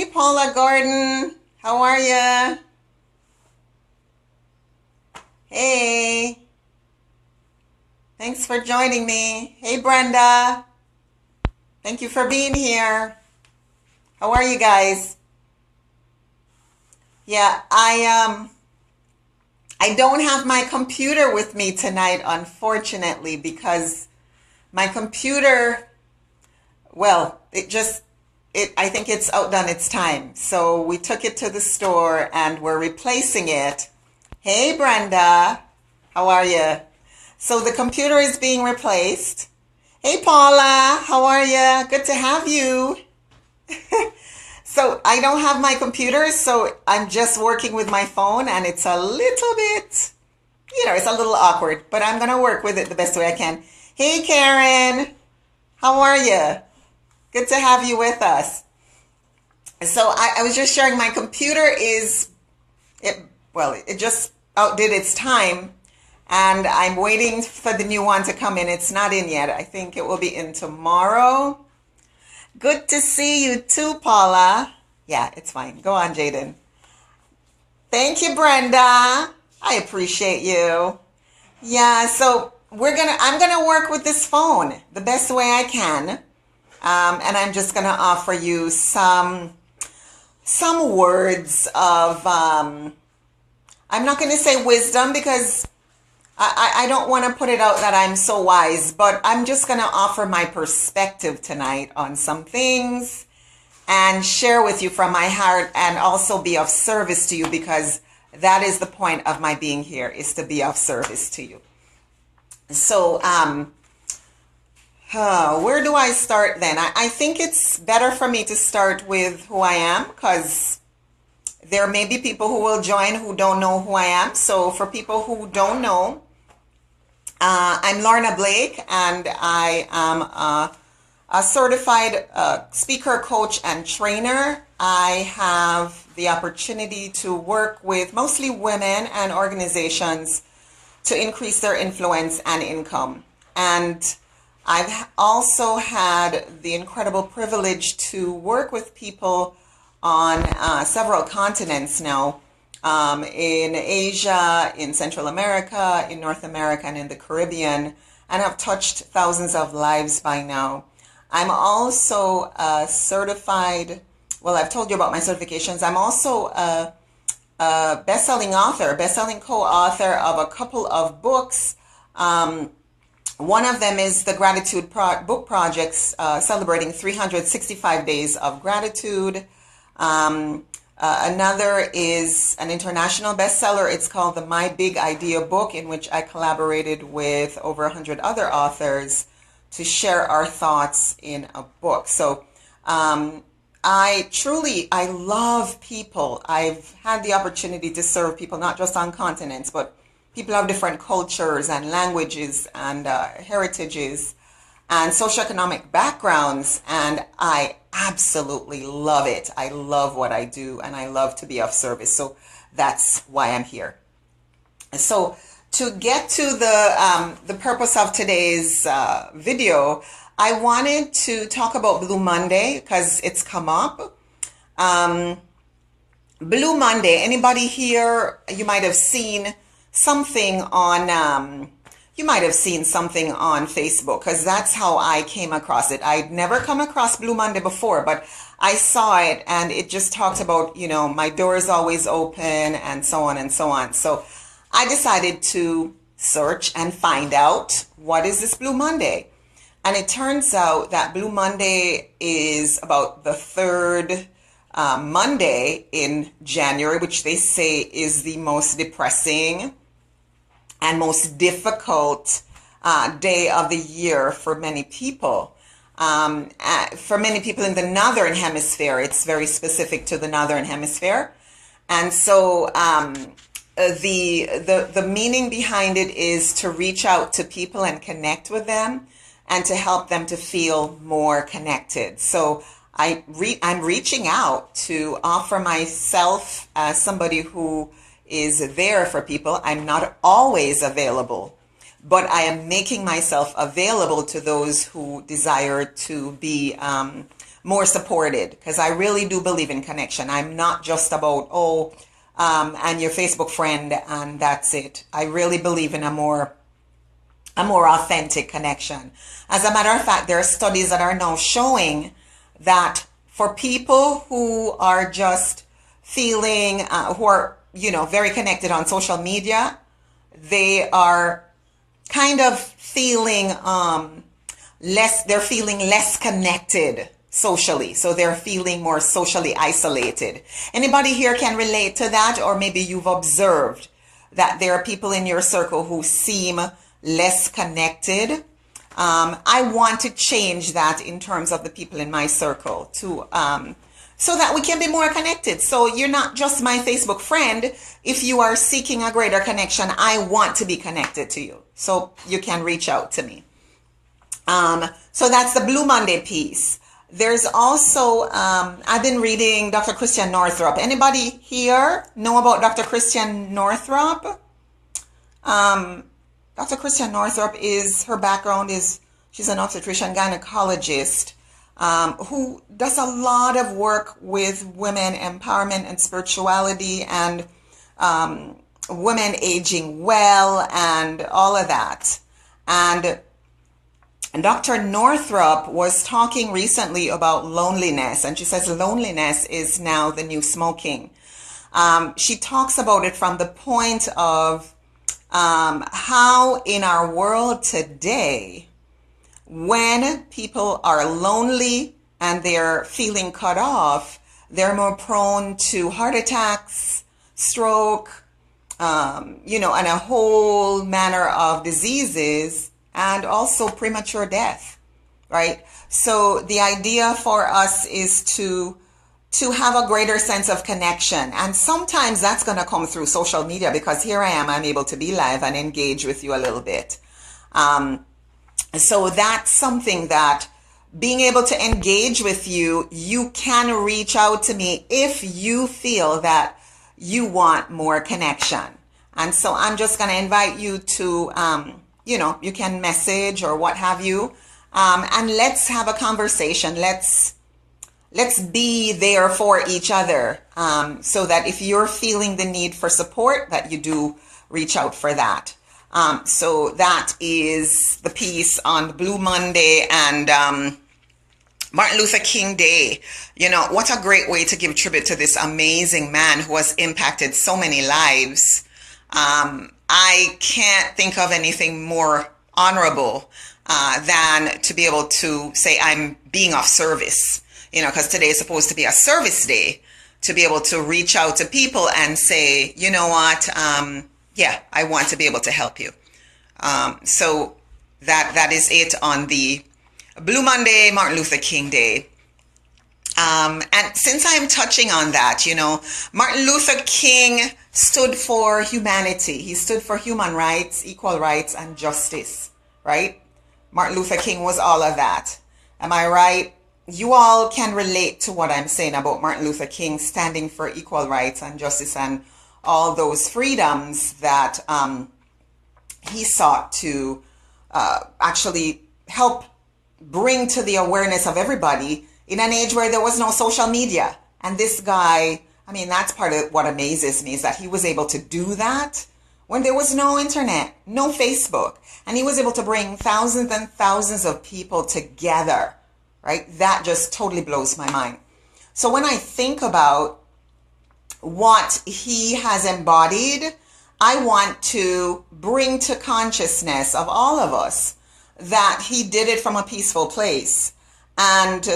Hey, Paula Gordon. How are ya? Hey. Thanks for joining me. Hey, Brenda. Thank you for being here. How are you guys? Yeah, I don't have my computer with me tonight, unfortunately, because my computer, well, I think it's outdone its time. So we took it to the store and we're replacing it. Hey, Brenda. How are you? So the computer is being replaced. Hey, Paula. How are you? Good to have you. So I don't have my computer, so I'm just working with my phone, and it's a little bit, it's a little awkward, but I'm going to work with it the best way I can. Hey, Karen. How are you? Good to have you with us. So I was just sharing my computer it just outdid its time, and I'm waiting for the new one to come in. It's not in yet. I think it will be in tomorrow. Good to see you too, Paula. Yeah, it's fine. Go on, Jaden. Thank you, Brenda. I appreciate you. Yeah, so I'm gonna work with this phone the best way I can. And I'm just gonna offer you some words of I'm not gonna say wisdom, because I don't want to put it out that I'm so wise, but I'm just going to offer my perspective tonight on some things and share with you from my heart, and also be of service to you, because that is the point of my being here, is to be of service to you. So, where do I start then? I think it's better for me to start with who I am, because there may be people who will join who don't know who I am. So for people who don't know, I'm Lorna Blake, and I am a certified speaker, coach, and trainer. I have the opportunity to work with mostly women and organizations to increase their influence and income. And I've also had the incredible privilege to work with people on several continents now. In Asia, in Central America, in North America, and in the Caribbean, and have touched thousands of lives by now. I'm also a certified, well, I've told you about my certifications. I'm also a best-selling author, best-selling co-author of a couple of books. One of them is the Gratitude Book Projects, celebrating 365 days of gratitude. Another is an international bestseller. It's called the My Big Idea Book, in which I collaborated with over 100 other authors to share our thoughts in a book. So I love people. I've had the opportunity to serve people, not just on continents, but people of different cultures and languages and heritages and socioeconomic backgrounds, and I absolutely love it. I love what I do, and I love to be of service. So that's why I'm here. So to get to the purpose of today's video, I wanted to talk about Blue Monday, because it's come up. Blue Monday, anybody here, you might have seen something on Facebook, because that's how I came across it. I'd never come across Blue Monday before, but I saw it, and it just talked about, my door is always open, and so on and so on. So I decided to search and find out, what is this Blue Monday? And it turns out that Blue Monday is about the third Monday in January, which they say is the most depressing and most difficult day of the year for many people. For many people in the Northern Hemisphere, it's very specific to the Northern Hemisphere. And so the meaning behind it is to reach out to people and connect with them, and to help them to feel more connected. So I'm reaching out to offer myself as somebody who is there for people. I'm not always available, but I am making myself available to those who desire to be more supported, because I really do believe in connection. I'm not just about, and your Facebook friend and that's it. I really believe in a more authentic connection. As a matter of fact, there are studies that are now showing that for people who are just feeling, who are, very connected on social media, they are kind of feeling they're feeling less connected socially. So they're feeling more socially isolated. Anybody here can relate to that? Or maybe you've observed that there are people in your circle who seem less connected. I want to change that in terms of the people in my circle to so that we can be more connected. So you're not just my Facebook friend. If you are seeking a greater connection, I want to be connected to you. So you can reach out to me. So that's the Blue Monday piece. There's also, I've been reading Dr. Christiane Northrup. Anybody here know about Dr. Christiane Northrup? Dr. Christiane Northrup her background is, she's an obstetrician gynecologist who does a lot of work with women empowerment and spirituality and women aging well and all of that. And Dr. Northrup was talking recently about loneliness, and she says loneliness is now the new smoking. She talks about it from the point of how in our world today, when people are lonely and they're feeling cut off, they're more prone to heart attacks, stroke, and a whole manner of diseases, and also premature death, right? So the idea for us is to have a greater sense of connection. And sometimes that's going to come through social media, because here I am, I'm able to be live and engage with you a little bit. So that's something that being able to engage with you, you can reach out to me if you feel that you want more connection. And so I'm just going to invite you to, you can message or what have you. And let's have a conversation. Let's be there for each other, so that if you're feeling the need for support, that you do reach out for that. So that is the piece on Blue Monday and Martin Luther King Day. What a great way to give tribute to this amazing man who has impacted so many lives. I can't think of anything more honorable than to be able to say I'm being of service. Because today is supposed to be a service day, to be able to reach out to people and say, you know what, I want to be able to help you. So that is it on the Blue Monday, Martin Luther King Day. And since I'm touching on that, Martin Luther King stood for humanity. He stood for human rights, equal rights, and justice, right? Martin Luther King was all of that. Am I right? You all can relate to what I'm saying about Martin Luther King standing for equal rights and justice and all those freedoms that he sought to actually help bring to the awareness of everybody in an age where there was no social media. And this guy, that's part of what amazes me, is that he was able to do that when there was no internet, no Facebook. And he was able to bring thousands and thousands of people together. Right? That just totally blows my mind. So when I think about what he has embodied, I want to bring to consciousness of all of us that he did it from a peaceful place. And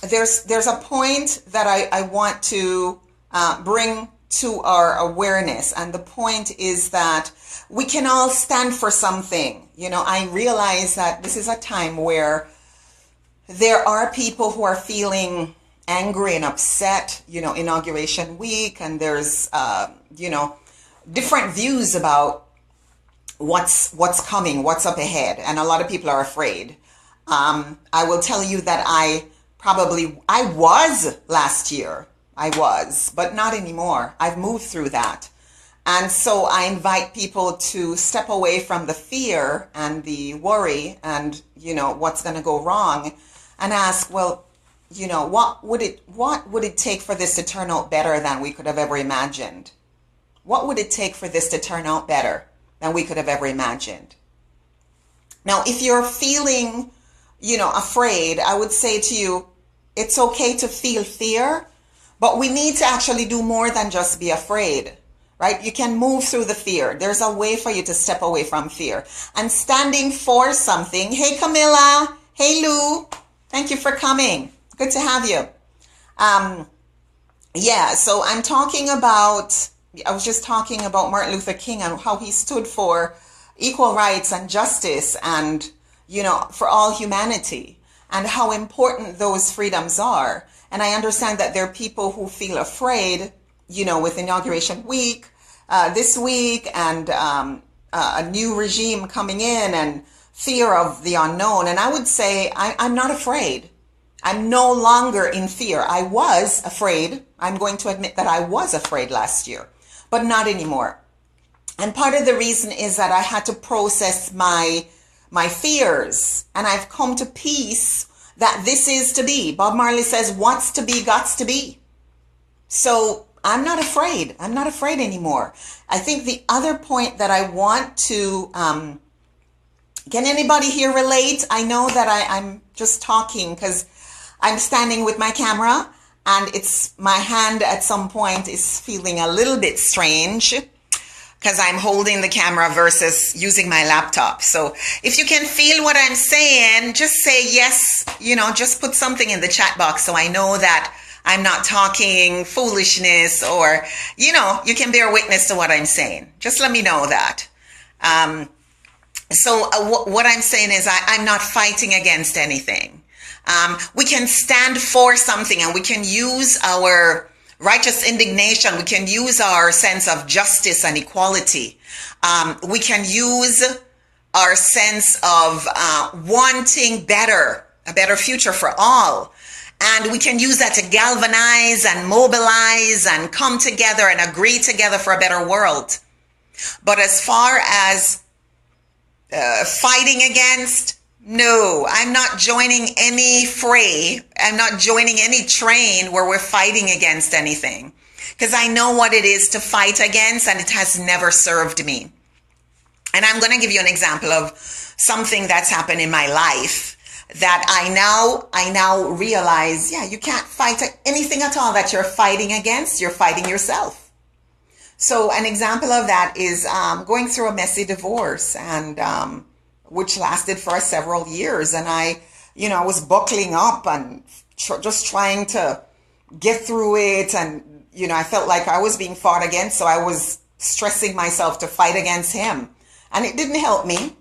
there's a point that I want to bring to our awareness. And the point is that we can all stand for something. I realize that this is a time where there are people who are feeling angry and upset, inauguration week, and there's, different views about what's coming, what's up ahead, and a lot of people are afraid. I will tell you that I was last year, but not anymore. I've moved through that. And so I invite people to step away from the fear and the worry and, what's going to go wrong, and ask, well, what would it take for this to turn out better than we could have ever imagined? What would it take for this to turn out better than we could have ever imagined? Now, if you're feeling, afraid, I would say to you, it's okay to feel fear, but we need to actually do more than just be afraid, right? You can move through the fear. There's a way for you to step away from fear. And standing for something. Hey, Camilla. Hey, Lou. Thank you for coming. Good to have you. So I was just talking about Martin Luther King and how he stood for equal rights and justice and, for all humanity, and how important those freedoms are. And I understand that there are people who feel afraid, with Inauguration Week, this week, and a new regime coming in, and fear of the unknown. And I would say I'm not afraid. I'm no longer in fear. I was afraid. I'm going to admit that I was afraid last year, but not anymore. And part of the reason is that I had to process my fears, and I've come to peace that this is to be. Bob Marley says, what's to be, gots to be. So I'm not afraid. I'm not afraid anymore. I think the other point that I want to, can anybody here relate? I know that I'm just talking because I'm standing with my camera, and my hand at some point is feeling a little bit strange because I'm holding the camera versus using my laptop. So if you can feel what I'm saying, just say yes, just put something in the chat box so I know that I'm not talking foolishness, or, you can bear witness to what I'm saying. Just let me know that. What I'm saying is I'm not fighting against anything. We can stand for something, and we can use our righteous indignation. We can use our sense of justice and equality. We can use our sense of wanting a better future for all. And we can use that to galvanize and mobilize and come together and agree together for a better world. But as far as fighting against, no, I'm not joining any fray. I'm not joining any train where we're fighting against anything, because I know what it is to fight against, and it has never served me. And I'm going to give you an example of something that's happened in my life that I now realize, you can't fight anything at all that you're fighting against. You're fighting yourself. So an example of that is going through a messy divorce, and which lasted for several years. And I was buckling up and just trying to get through it. And, I felt like I was being fought against. So I was stressing myself to fight against him. And it didn't help me.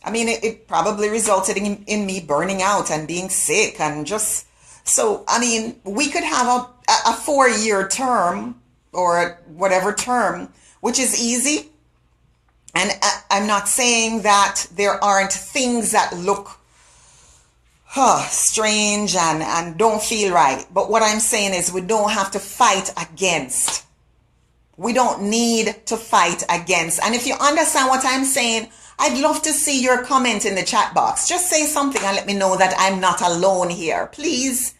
I mean, it probably resulted in me burning out and being sick. And we could have a 4-year term or whatever term, which is easy. And I'm not saying that there aren't things that look strange and don't feel right. But what I'm saying is we don't have to fight against. We don't need to fight against. And if you understand what I'm saying, I'd love to see your comment in the chat box. Just say something and let me know that I'm not alone here. Please,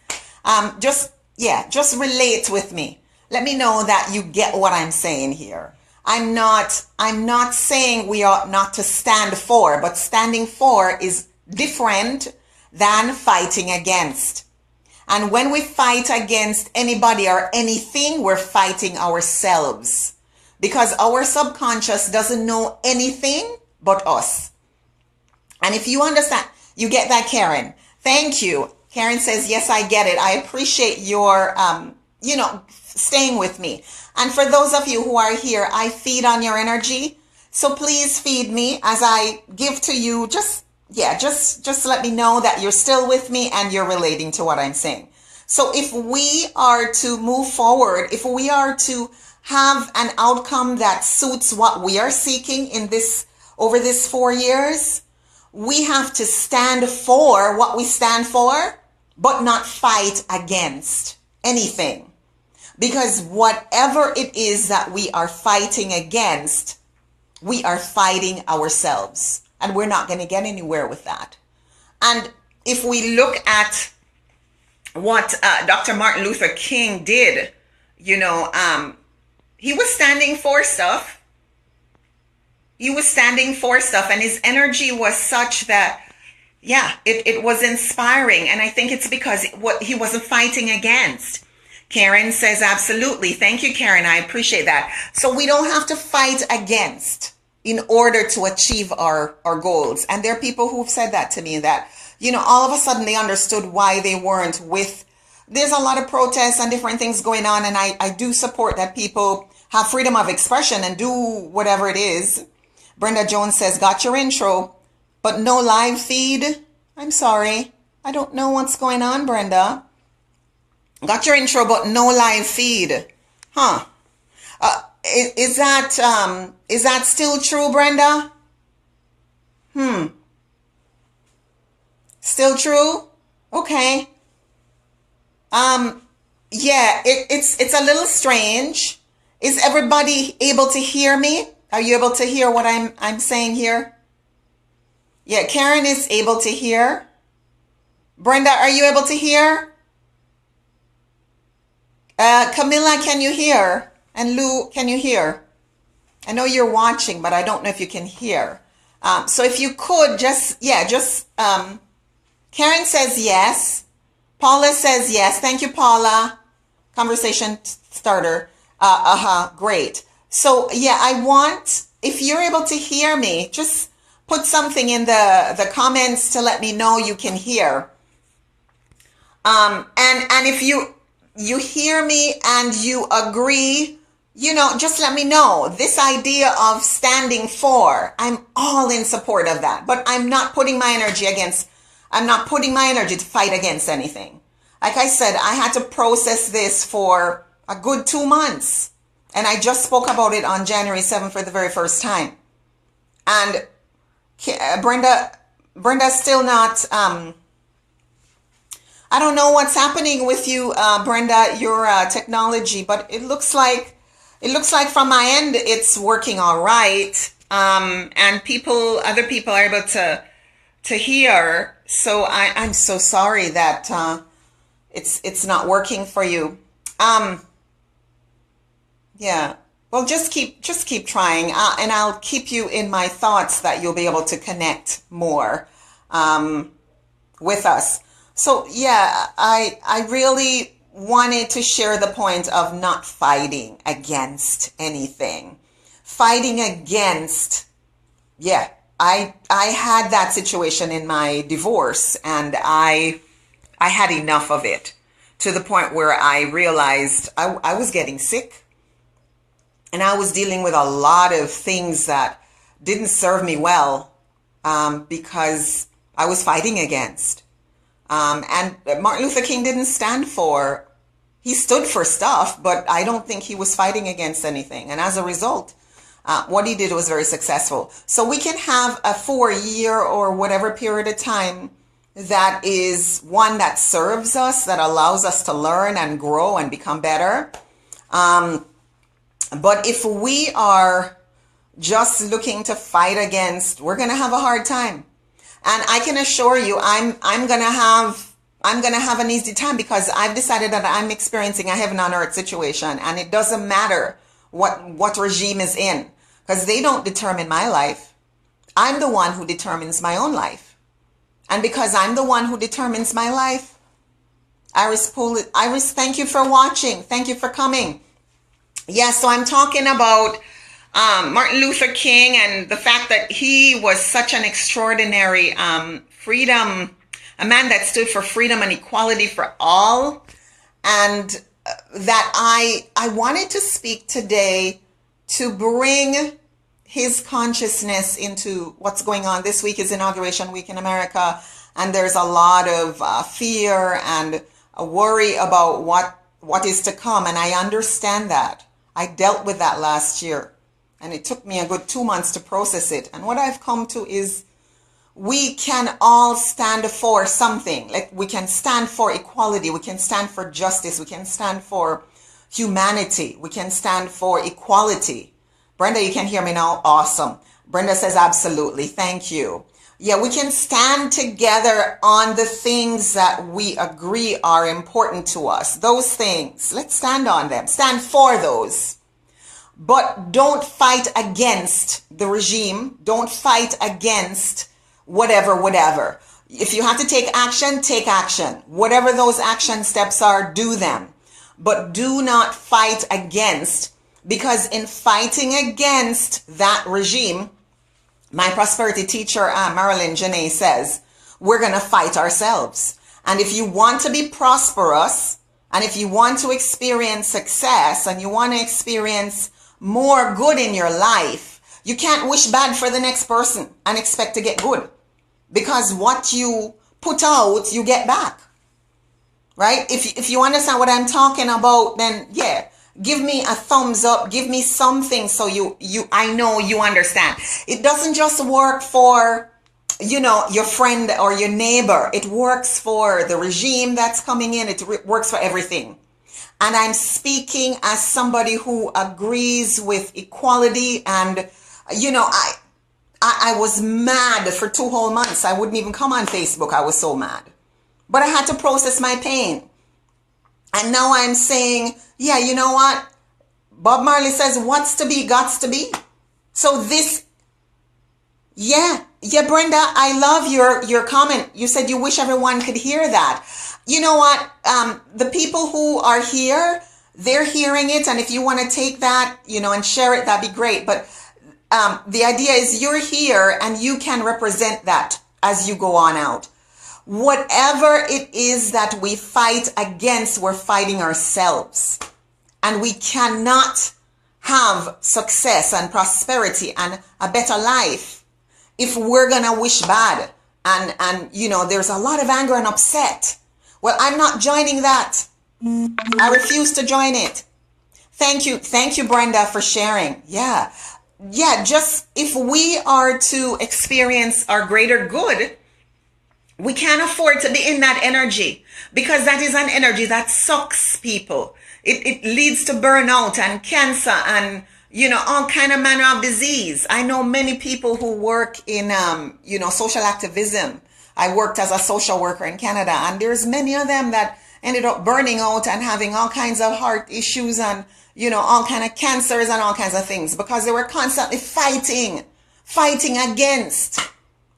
just relate with me. Let me know that you get what I'm saying here. I'm not saying we ought not to stand for, but standing for is different than fighting against. And when we fight against anybody or anything, we're fighting ourselves, because our subconscious doesn't know anything but us. And if you understand, you get that, Karen. Thank you. Karen says, yes, I get it. I appreciate your, staying with me. And for those of you who are here, I feed on your energy. So please feed me as I give to you. Just let me know that you're still with me and you're relating to what I'm saying. So if we are to move forward, if we are to have an outcome that suits what we are seeking over this 4 years, we have to stand for what we stand for, but not fight against anything. Because whatever it is that we are fighting against, we are fighting ourselves. And we're not going to get anywhere with that. And if we look at what Dr. Martin Luther King did. You know, he was standing for stuff. He was standing for stuff, and his energy was such that, yeah, it was inspiring. And I think it's because what he wasn't fighting against. Karen says, absolutely. Thank you, Karen. I appreciate that. So we don't have to fight against in order to achieve our goals. And there are people who've said that to me, that, you know, all of a sudden they understood why they weren't with. There's a lot of protests and different things going on. And I do support that people have freedom of expression and do whatever it is. Brenda Jones says, got your intro, but no live feed. I'm sorry. I don't know what's going on, Brenda. Got your intro, but no live feed. Huh. Is that still true, Brenda? Still true? Okay. Yeah, it's a little strange. Is everybody able to hear me? Are you able to hear what I'm saying here? Yeah, Karen is able to hear. Brenda, are you able to hear? Camilla, can you hear? And Lou, can you hear? I know you're watching, but I don't know if you can hear. So if you could Karen says yes. Paula says yes. Thank you, Paula. Conversation starter. Great. So yeah, I want, if you're able to hear me, just put something in the comments to let me know you can hear. And if you hear me and you agree, you know, just let me know. This idea of standing for, I'm all in support of that, but I'm not putting my energy to fight against anything. Like I said, I had to process this for a good 2 months, and I just spoke about it on January 7th for the very first time. And Brenda's still not, I don't know what's happening with you, Brenda, your technology, but it looks like from my end it's working all right, and other people are able to hear. So I'm so sorry that it's not working for you. Yeah. Well, just keep trying, and I'll keep you in my thoughts that you'll be able to connect more with us. So yeah, I really wanted to share the point of not fighting against anything. Fighting against, yeah, I had that situation in my divorce, and I had enough of it, to the point where I realized I was getting sick, and I was dealing with a lot of things that didn't serve me well, because I was fighting against. And Martin Luther King didn't stand for, he stood for stuff, but I don't think he was fighting against anything. And as a result, what he did was very successful. So we can have a 4-year or whatever period of time that is one that serves us, that allows us to learn and grow and become better. But if we are just looking to fight against, we're going to have a hard time. And I can assure you, I'm gonna have an easy time, because I've decided that I'm experiencing a heaven on earth situation, and it doesn't matter what regime is in, because they don't determine my life. I'm the one who determines my own life, and because I'm the one who determines my life, Iris, thank you for watching. Thank you for coming. Yeah, so I'm talking about Martin Luther King, and the fact that he was such an extraordinary freedom, a man that stood for freedom and equality for all, and that I wanted to speak today to bring his consciousness into what's going on. This week is Inauguration Week in America, and there's a lot of fear and a worry about what is to come, and I understand that. I dealt with that last year. And it took me a good 2 months to process it. And what I've come to is, we can all stand for something. Like, we can stand for equality. We can stand for justice. We can stand for humanity. We can stand for equality. Brenda, you can hear me now? Awesome. Brenda says, absolutely. Thank you. Yeah, we can stand together on the things that we agree are important to us. Those things, let's stand on them, stand for those. But don't fight against the regime. Don't fight against whatever. If you have to take action, take action. Whatever those action steps are, do them. But do not fight against, because in fighting against that regime, my prosperity teacher, Marilyn Janae, says, we're going to fight ourselves. And if you want to be prosperous, and if you want to experience success, and you want to experience more good in your life, you can't wish bad for the next person and expect to get good. Because what you put out, you get back. Right? If you understand what I'm talking about, then yeah, give me a thumbs up, give me something so I know you understand. It doesn't just work for, your friend or your neighbor. It works for the regime that's coming in. It works for everything. And I'm speaking as somebody who agrees with equality. And, I was mad for 2 whole months. I wouldn't even come on Facebook. I was so mad. But I had to process my pain. And now I'm saying, yeah, you know what? Bob Marley says, what's to be, gots to be. So this, yeah, Brenda, I love your comment. You said you wish everyone could hear that. You know what? The people who are here, they're hearing it. And if you want to take that, and share it, that'd be great. But the idea is you're here and you can represent that as you go on out. Whatever it is that we fight against, we're fighting ourselves. And we cannot have success and prosperity and a better life if we're going to wish bad. And there's a lot of anger and upset. Well, I'm not joining that. I refuse to join it. Thank you, Brenda, for sharing. Yeah, just if we are to experience our greater good, we can't afford to be in that energy, because that is an energy that sucks people. It leads to burnout and cancer and, all kind of manner of disease. I know many people who work in, social activism. I worked as a social worker in Canada, and there's many of them that ended up burning out and having all kinds of heart issues and, all kind of cancers and all kinds of things, because they were constantly fighting against.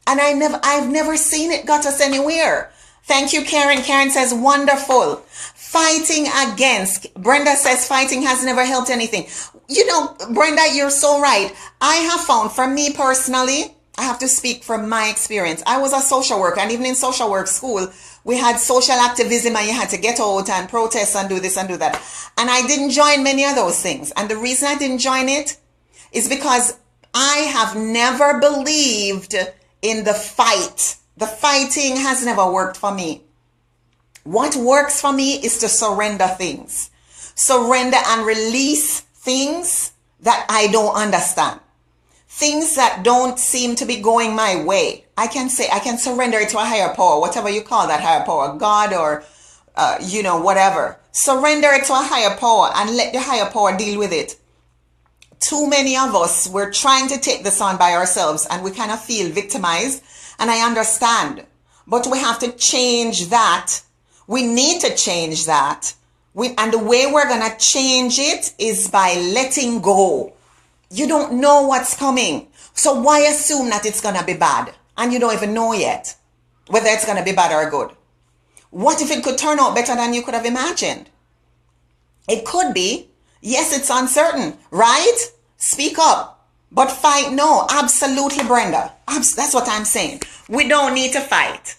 And I've never seen it got us anywhere. Thank you, Karen. Karen says, wonderful. Fighting against. Brenda says, fighting has never helped anything. Brenda, you're so right. I have found, for me personally, I have to speak from my experience. I was a social worker, and even in social work school, we had social activism, and you had to get out and protest and do this and do that. And I didn't join many of those things. And the reason I didn't join it is because I have never believed in the fight. The fighting has never worked for me. What works for me is to surrender things. Surrender and release things that I don't understand. Things that don't seem to be going my way. I can surrender it to a higher power, whatever you call that higher power, God or, whatever. Surrender it to a higher power and let the higher power deal with it. Too many of us, we're trying to take this on by ourselves, and we kind of feel victimized. And I understand, but we have to change that. We need to change that. And the way we're going to change it is by letting go. You don't know what's coming. So why assume that it's going to be bad? And you don't even know yet whether it's going to be bad or good. What if it could turn out better than you could have imagined? It could be. Yes, it's uncertain, right? Speak up, but fight no. Absolutely, Brenda. That's what I'm saying. We don't need to fight,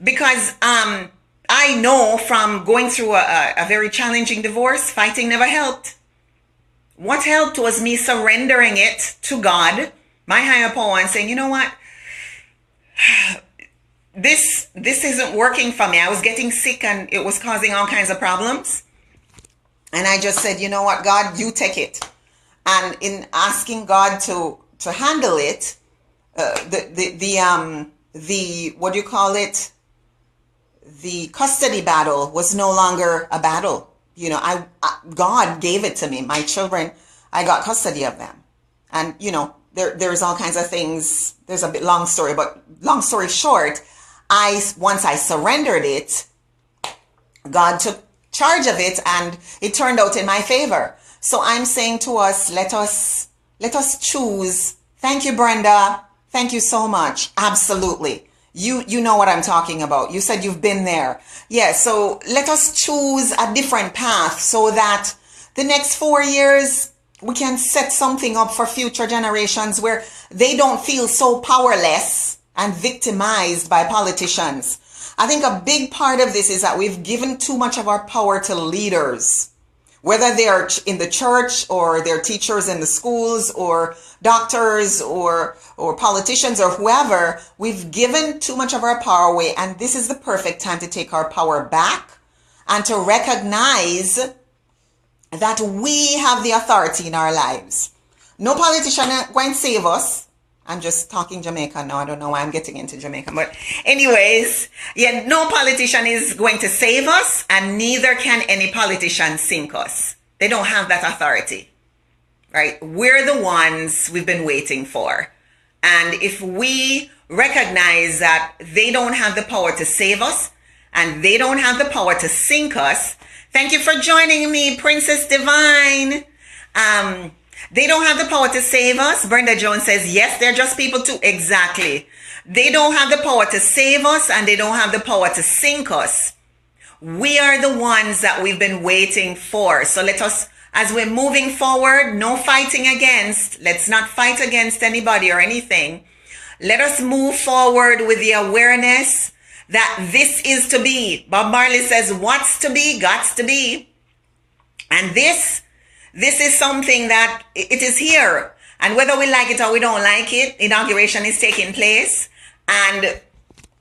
because I know from going through a very challenging divorce, fighting never helped. What helped was me surrendering it to God, my higher power, and saying, you know what? This isn't working for me. I was getting sick and it was causing all kinds of problems. And I just said, you know what, God, you take it. And in asking God to handle it, what do you call it? The custody battle was no longer a battle. God gave it to me. My children, I got custody of them. And, there's all kinds of things. There's a bit long story, but long story short, once I surrendered it, God took charge of it and it turned out in my favor. So I'm saying to us, let us choose. Thank you, Brenda. Thank you so much. Absolutely. You know what I'm talking about. You said you've been there. Yeah, so let us choose a different path so that the next 4 years we can set something up for future generations where they don't feel so powerless and victimized by politicians. I think a big part of this is that we've given too much of our power to leaders, whether they are in the church or they're teachers in the schools or doctors or politicians or whoever. We've given too much of our power away, and this is the perfect time to take our power back and to recognize that we have the authority in our lives. No politician is going to save us. I'm just talking Jamaican now. I don't know why I'm getting into Jamaican. But anyways, yeah, no politician is going to save us, and neither can any politician sink us. They don't have that authority, right? We're the ones we've been waiting for. And if we recognize that they don't have the power to save us and they don't have the power to sink us, thank you for joining me, Princess Divine. They don't have the power to save us. Brenda Jones says, yes, they're just people too. Exactly. They don't have the power to save us and they don't have the power to sink us. We are the ones that we've been waiting for. So let us, as we're moving forward, no fighting against, let's not fight against anybody or anything. Let us move forward with the awareness that this is to be. Bob Marley says, what's to be, gots to be. And this is something that it is here. And whether we like it or we don't like it, inauguration is taking place. And,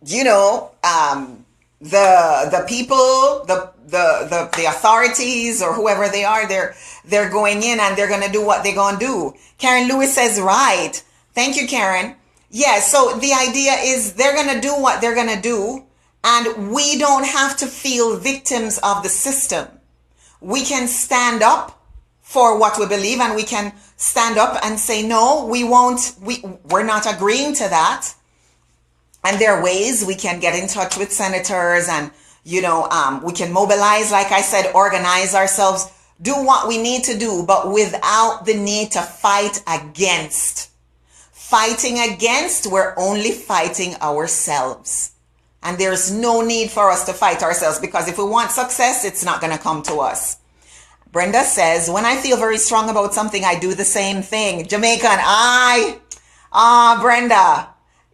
you know, the people, the authorities or whoever they are, they're going in and they're going to do what they're going to do. Karen Lewis says, right. Thank you, Karen. Yeah, so the idea is they're going to do what they're going to do. And we don't have to feel victims of the system. We can stand up for what we believe, and we can stand up and say, no, we're not agreeing to that. And there are ways we can get in touch with senators and, you know, we can mobilize, like I said, organize ourselves, do what we need to do, but without the need to fight against. Fighting against, we're only fighting ourselves. And there's no need for us to fight ourselves, because if we want success, it's not going to come to us. Brenda says, when I feel very strong about something, I do the same thing. Jamaican, Brenda.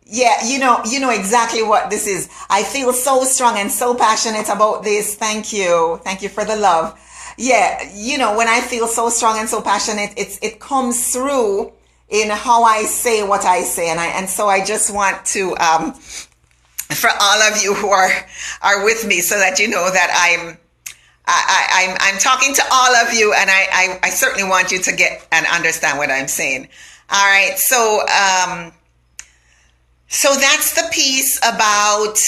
Yeah, you know exactly what this is. I feel so strong and so passionate about this. Thank you. Thank you for the love. Yeah, you know, when I feel so strong and so passionate, it comes through in how I say what I say. And so I just want to, for all of you who are with me, so that you know that I'm talking to all of you, and I certainly want you to get and understand what I'm saying. All right, so that's the piece about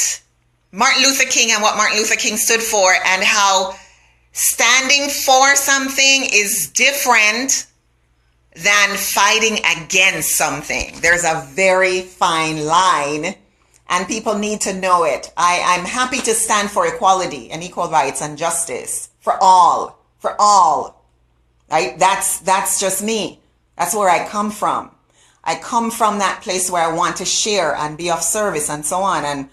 Martin Luther King and what Martin Luther King stood for, and how standing for something is different than fighting against something. There's a very fine line, and people need to know it. I'm happy to stand for equality and equal rights and justice for all, right? That's just me. That's where I come from. I come from that place where I want to share and be of service and so on. And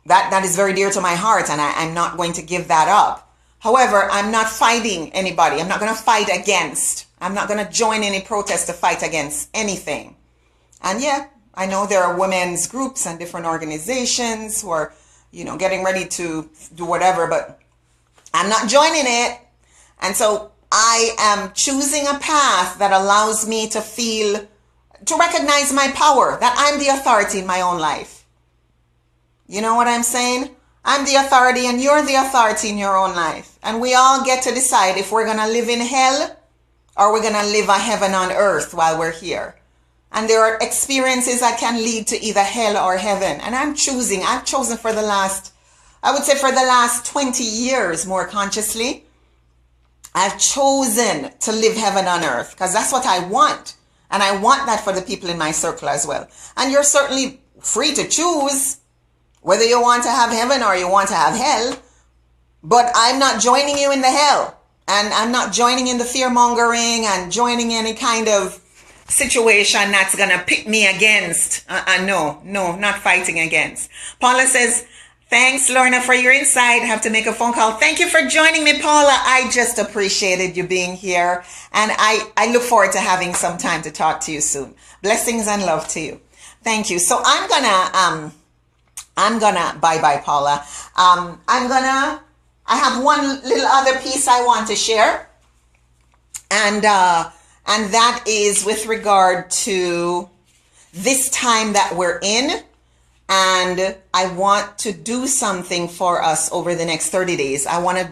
that is very dear to my heart, and I'm not going to give that up. However, I'm not fighting anybody. I'm not going to fight against. I'm not going to join any protest to fight against anything. And yeah, I know there are women's groups and different organizations who are, you know, getting ready to do whatever, but I'm not joining it. And so I am choosing a path that allows me to recognize my power, that I'm the authority in my own life. You know what I'm saying? I'm the authority and you're the authority in your own life. And we all get to decide if we're going to live in hell or we're going to live a heaven on earth while we're here. And there are experiences that can lead to either hell or heaven. And I've chosen for the last 20 years more consciously. I've chosen to live heaven on earth because that's what I want. And I want that for the people in my circle as well. And you're certainly free to choose whether you want to have heaven or you want to have hell. But I'm not joining you in the hell. And I'm not joining in the fear mongering and joining any kind of situation that's going to pit me against. No, not fighting against. Paula says, thanks, Lorna, for your insight. Have to make a phone call. Thank you for joining me, Paula. I just appreciated you being here. And I look forward to having some time to talk to you soon. Blessings and love to you. Thank you. So I'm gonna, bye-bye, Paula. I have one little other piece I want to share. And that is with regard to this time that we're in. And I want to do something for us over the next 30 days. I want to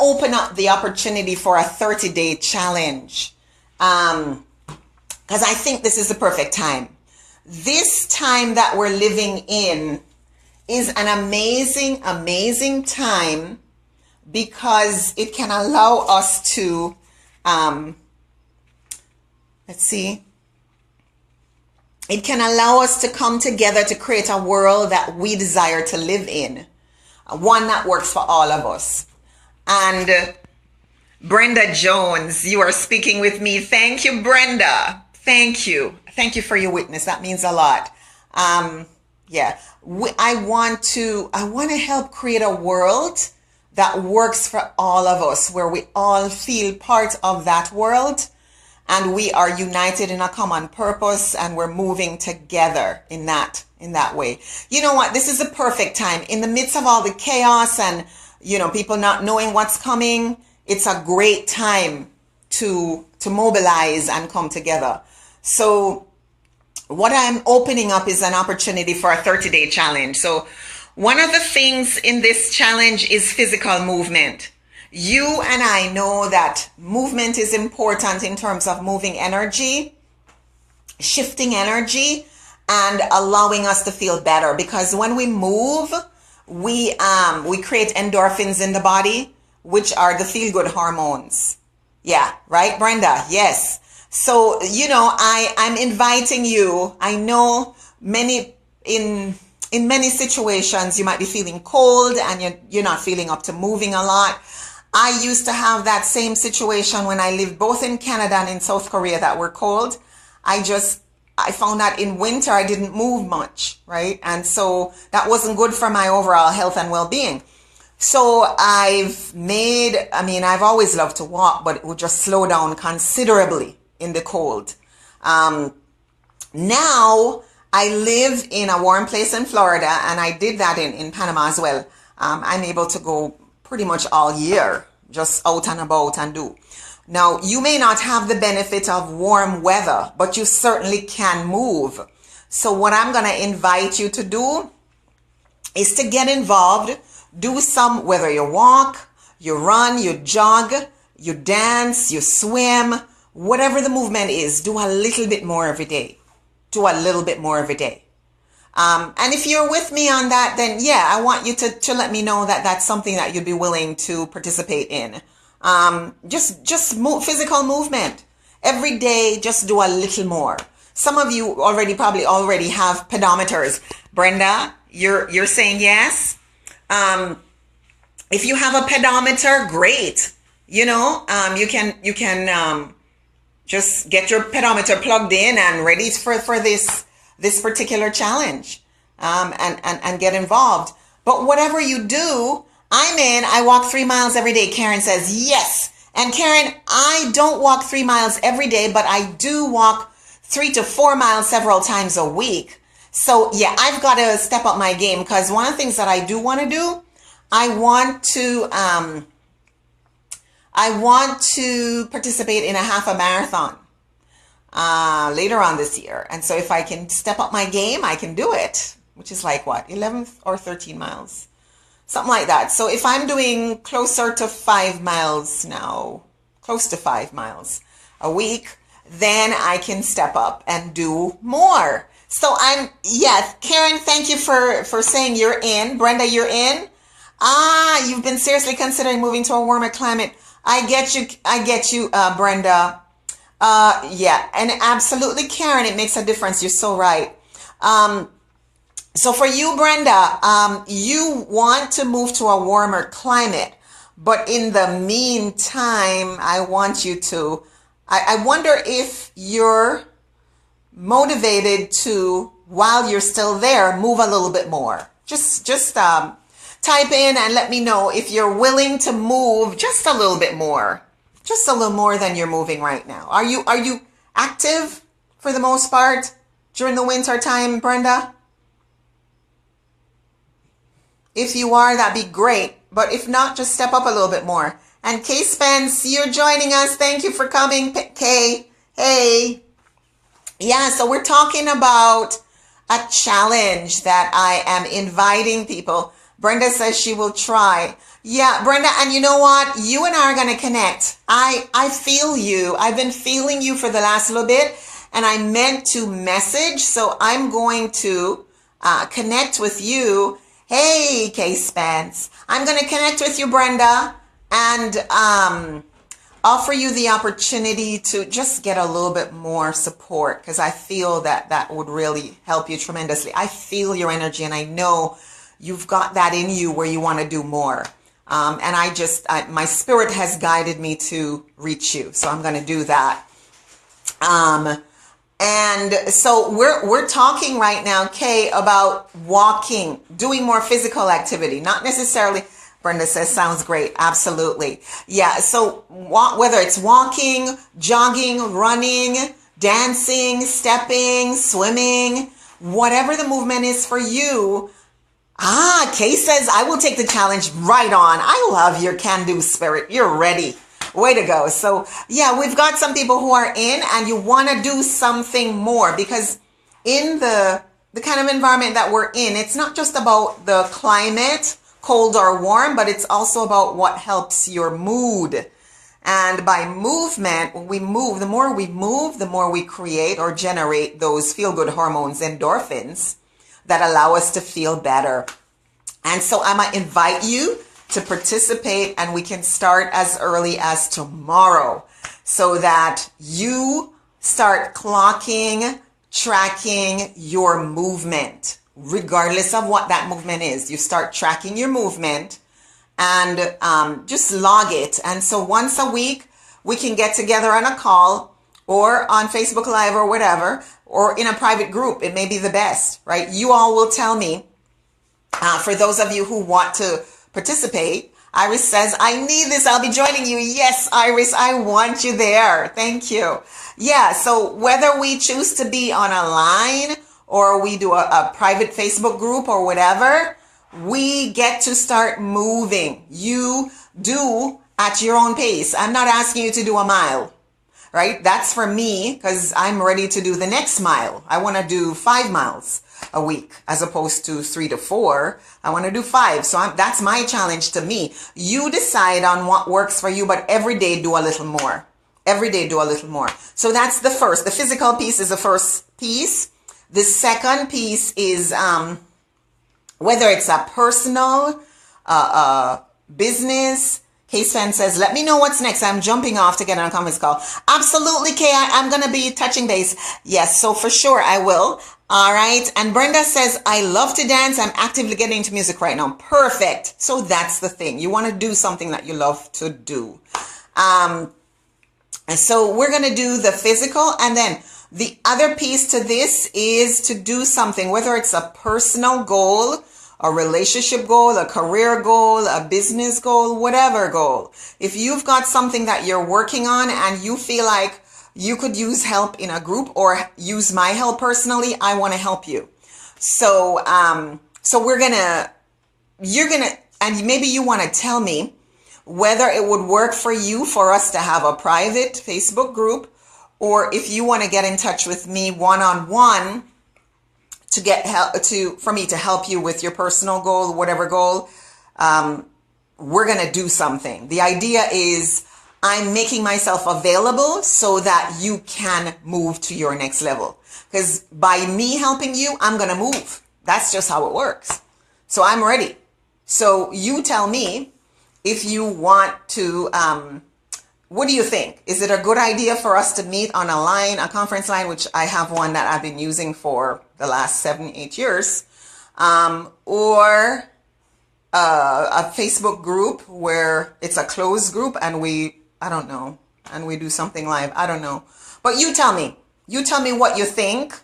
open up the opportunity for a 30-day challenge. Because I think this is the perfect time. This time that we're living in is an amazing, amazing time because it can allow us to, it can allow us to come together to create a world that we desire to live in. One that works for all of us. And Brenda Jones, you are speaking with me. Thank you, Brenda. Thank you. Thank you for your witness. That means a lot. I want to help create a world that works for all of us, where we all feel part of that world and we are united in a common purpose and we're moving together in that way. You know what? This is the perfect time in the midst of all the chaos and, people not knowing what's coming. It's a great time to mobilize and come together. So what I'm opening up is an opportunity for a 30-day challenge. So one of the things in this challenge is physical movement. You and I know that movement is important in terms of moving energy, shifting energy, and allowing us to feel better. Because when we move, we create endorphins in the body, which are the feel-good hormones. Yeah, right, Brenda? Yes. So, I'm inviting you. I know in many situations you might be feeling cold and you're not feeling up to moving a lot. I used to have that same situation when I lived both in Canada and in South Korea that were cold. I found that in winter I didn't move much, right? And so that wasn't good for my overall health and well-being. So I've always loved to walk, but it would just slow down considerably in the cold. Now I live in a warm place in Florida, and I did that in Panama as well. I'm able to go pretty much all year, just out and about and do. Now, you may not have the benefit of warm weather, but you certainly can move. So what I'm going to invite you to do is to get involved. Do some, whether you walk, you run, you jog, you dance, you swim, whatever the movement is, do a little bit more every day. Do a little bit more every day. And if you're with me on that, then yeah, I want you to let me know that that's something that you'd be willing to participate in. Just physical movement every day. Just do a little more. Some of you probably already have pedometers. Brenda, you're saying yes. If you have a pedometer, great. You can just get your pedometer plugged in and ready for this particular challenge, and get involved. But whatever you do, I walk 3 miles every day. Karen says, yes. And Karen, I don't walk 3 miles every day, but I do walk 3 to 4 miles several times a week. So yeah, I've got to step up my game, because one of the things that I do want to do, I want to participate in a half a marathon later on this year. And so if I can step up my game, I can do it, which is like what, 11 or 13 miles, something like that. So if I'm doing closer to 5 miles now, close to 5 miles a week, then I can step up and do more. So yes, Karen, thank you for saying you're in. Brenda, you're in. You've been seriously considering moving to a warmer climate. I get you, Brenda. Yeah, and absolutely, Karen, it makes a difference. You're so right. So for you, Brenda, you want to move to a warmer climate, but in the meantime, I want you to, I wonder if you're motivated to, while you're still there, move a little bit more. Just type in and let me know if you're willing to move just a little bit more, just a little more than you're moving right now. Are you active for the most part during the winter time, Brenda? If you are, that'd be great. But if not, just step up a little bit more. And Kay Spence, you're joining us. Thank you for coming, Kay. Hey. Yeah, so we're talking about a challenge that I am inviting people. Brenda says she will try. Yeah, Brenda, and you know what? You and I are going to connect. I feel you. I've been feeling you for the last little bit, and I meant to message, so I'm going to connect with you. Hey, Kay Spence. I'm going to connect with you, Brenda, and offer you the opportunity to just get a little bit more support, because I feel that would really help you tremendously. I feel your energy, and I know you've got that in you where you want to do more. And my spirit has guided me to reach you, so I'm going to do that. And so we're talking right now, Kay, about walking, doing more physical activity, not necessarily. Brenda says, sounds great. Absolutely. Yeah. So whether it's walking, jogging, running, dancing, stepping, swimming, whatever the movement is for you. Kay says, I will take the challenge right on. I love your can-do spirit. You're ready. Way to go. So yeah, we've got some people who are in, and you want to do something more, because in the kind of environment that we're in, it's not just about the climate, cold or warm, but it's also about what helps your mood. And by movement, when we move, the more we create or generate those feel-good hormones, endorphins, that allow us to feel better. And so I might invite you to participate, and we can start as early as tomorrow, so that you start clocking, tracking your movement. Regardless of what that movement is, you start tracking your movement and just log it. And so once a week, we can get together on a call or on Facebook Live or whatever, or in a private group. It may be the best, right? You all will tell me. For those of you who want to participate, Iris says, I need this. I'll be joining you. Yes, Iris, I want you there. Thank you. Yeah, so whether we choose to be on a line or we do a private Facebook group or whatever, we get to start moving. You do at your own pace. I'm not asking you to do a mile, right? That's for me, because I'm ready to do the next mile. I want to do 5 miles a week as opposed to 3 to 4. I want to do 5. So that's my challenge to me. You decide on what works for you, but every day do a little more. Every day do a little more. So that's the first. The physical piece is the first piece. The second piece is whether it's a personal, business. Kay Sven says, let me know what's next. I'm jumping off to get on a conference call. Absolutely, Kay. I'm going to be touching base. Yes, so for sure I will. All right. And Brenda says, I love to dance. I'm actively getting into music right now. Perfect. So that's the thing. You want to do something that you love to do. And so we're going to do the physical, and then the other piece to this is to do something, whether it's a personal goal, a relationship goal, a career goal, a business goal, whatever goal. If you've got something that you're working on and you feel like you could use help in a group or use my help personally, I want to help you. So, and maybe you want to tell me whether it would work for you for us to have a private Facebook group, or if you want to get in touch with me one-on-one to get help, for me to help you with your personal goal, whatever goal, we're going to do something. The idea is I'm making myself available so that you can move to your next level. Because by me helping you, I'm going to move. That's just how it works. So I'm ready. So you tell me if you want to what do you think? Is it a good idea for us to meet on a conference line, which I have one that I've been using for the last 7-8 years, or a Facebook group where it's a closed group and I don't know, and we do something live. I don't know. But you tell me. You tell me what you think.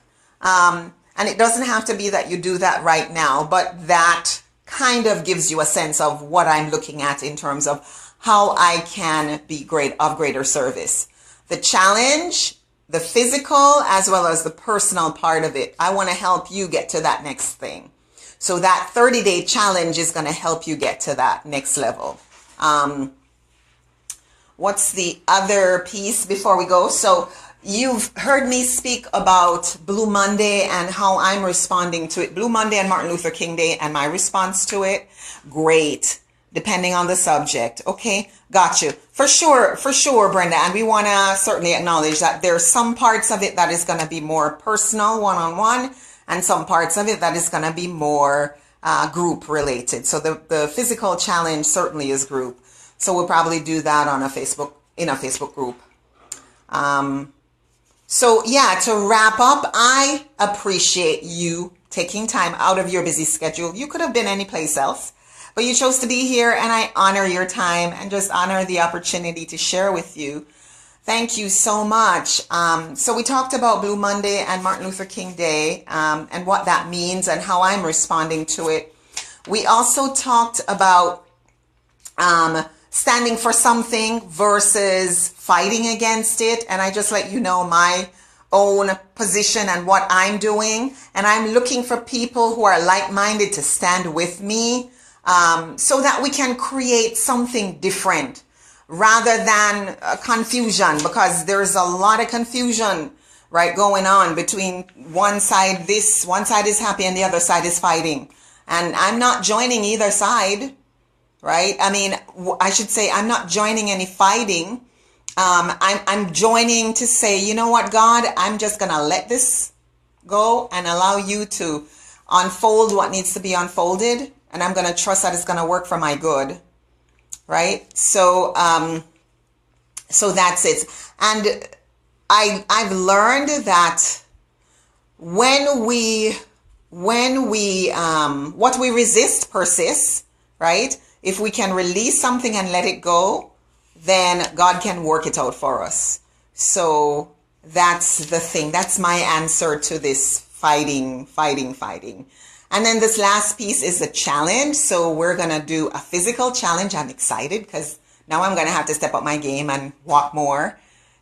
And it doesn't have to be that you do that right now, but that kind of gives you a sense of what I'm looking at in terms of how I can be of greater service. The challenge, the physical, as well as the personal part of it. I want to help you get to that next thing. So that 30-day challenge is going to help you get to that next level. What's the other piece before we go? So you've heard me speak about Blue Monday and how I'm responding to it. Blue Monday and Martin Luther King Day and my response to it. Great. Depending on the subject. Okay. Got you. For sure, Brenda. And we want to certainly acknowledge that there's some parts of it that is going to be more personal, one-on-one, and some parts of it that is going to be more group related. So the physical challenge certainly is group. So we'll probably do that in a Facebook group. So yeah, to wrap up, I appreciate you taking time out of your busy schedule. You could have been any place else, but you chose to be here, and I honor your time and just honor the opportunity to share with you. Thank you so much. So we talked about Blue Monday and Martin Luther King Day, and what that means and how I'm responding to it. We also talked about standing for something versus fighting against it. And I just let you know my own position and what I'm doing. And I'm looking for people who are like-minded to stand with me, so that we can create something different rather than confusion, because there's a lot of confusion, right, going on between one side is happy and the other side is fighting. And I'm not joining either side. Right? I mean, I should say I'm not joining any fighting. I'm joining to say, you know what, God, I'm just going to let this go and allow you to unfold what needs to be unfolded. And I'm going to trust that it's going to work for my good. Right? So, so that's it. And I've learned that when we what we resist persists, right? If we can release something and let it go, then God can work it out for us. So that's the thing. That's my answer to this fighting. And then this last piece is a challenge. So we're going to do a physical challenge. I'm excited because now I'm going to have to step up my game and walk more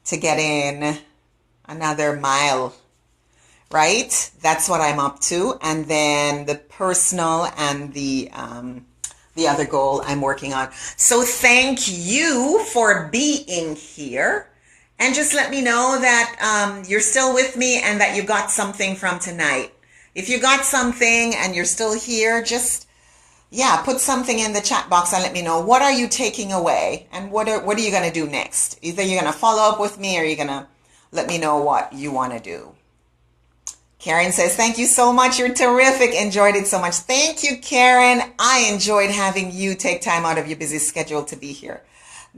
to get in another mile. Right? That's what I'm up to. And then the personal and the other goal I'm working on. So thank you for being here. And just let me know that you're still with me and that you got something from tonight. If you got something and you're still here, just, put something in the chat box and let me know. What are you taking away? And what are you going to do next? Either you're going to follow up with me or you're going to let me know what you want to do. Karen says, thank you so much. You're terrific. Enjoyed it so much. Thank you, Karen. I enjoyed having you take time out of your busy schedule to be here.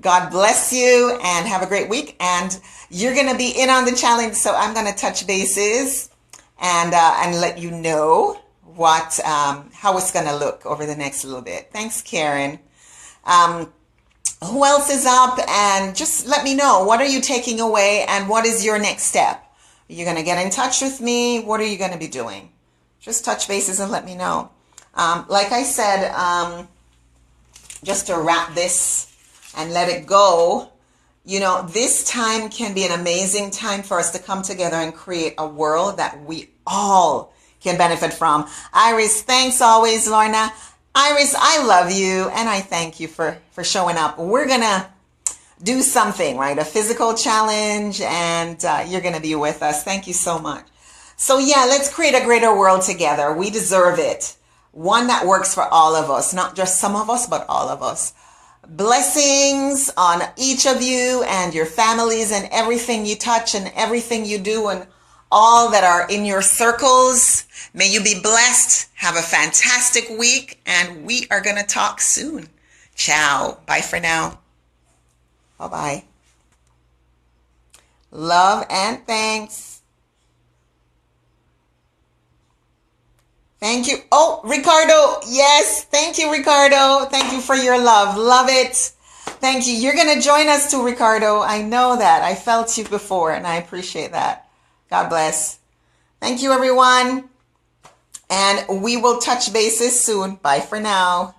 God bless you and have a great week. And you're going to be in on the challenge. So I'm going to touch bases and let you know what, how it's going to look over the next little bit. Thanks, Karen. Who else is up? And just let me know. What are you taking away and what is your next step? You're going to get in touch with me. What are you going to be doing? Just touch bases and let me know. Like I said, just to wrap this and let it go, you know, this time can be an amazing time for us to come together and create a world that we all can benefit from. Iris, thanks always, Lorna. Iris, I love you and I thank you for showing up. We're going to do something, right? A physical challenge, and you're going to be with us. Thank you so much. So yeah, let's create a greater world together. We deserve it. One that works for all of us, not just some of us, but all of us. Blessings on each of you and your families and everything you touch and everything you do and all that are in your circles. May you be blessed. Have a fantastic week, and we are going to talk soon. Ciao. Bye for now. Bye-bye. Love and thanks. Thank you. Oh, Ricardo. Yes. Thank you, Ricardo. Thank you for your love. Love it. Thank you. You're going to join us too, Ricardo. I know that. I felt you before and I appreciate that. God bless. Thank you, everyone. And we will touch bases soon. Bye for now.